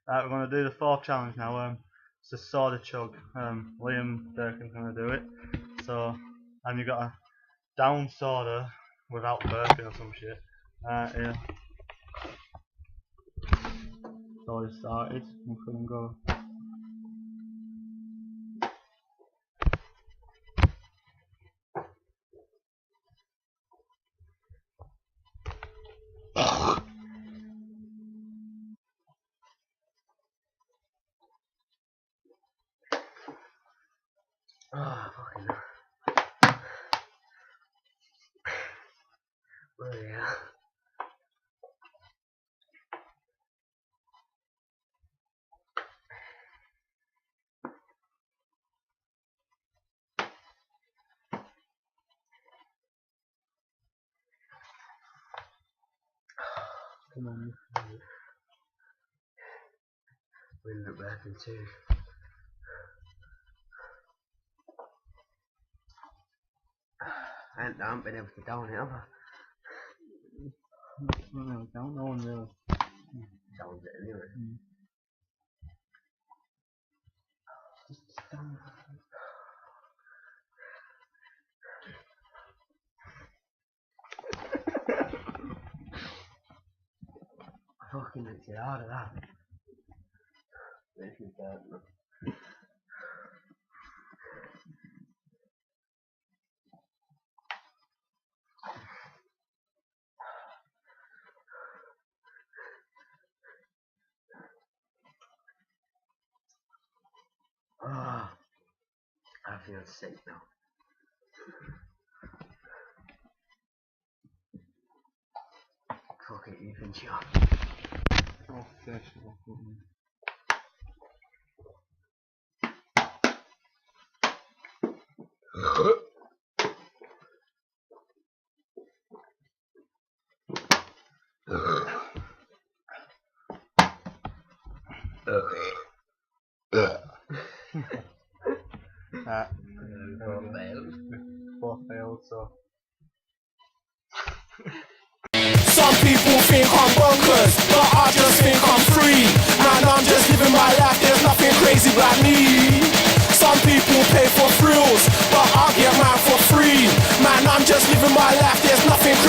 Right, we're going to do the fourth challenge now. It's a soda chug. Liam Durkin's going to do it. So, and you've got to down soda without burping or some shit. Yeah. So we started. We couldn't go. Oh, fucking hell. Bloody hell. Come on. We ended up burping too. I haven't been able to down it, have I? No one really. Downs it anyway. Just down. I fucking makes it harder, that. Makes me burp, man. Oh, I feel sick now. Fuck it, you finish it off. Oh, gosh. Four failed, so. Some people think I'm bonkers, but I just think I'm free. Man, I'm just living my life, there's nothing crazy about me. Some people pay for thrills, but I get mine for free. Man, I'm just living my life.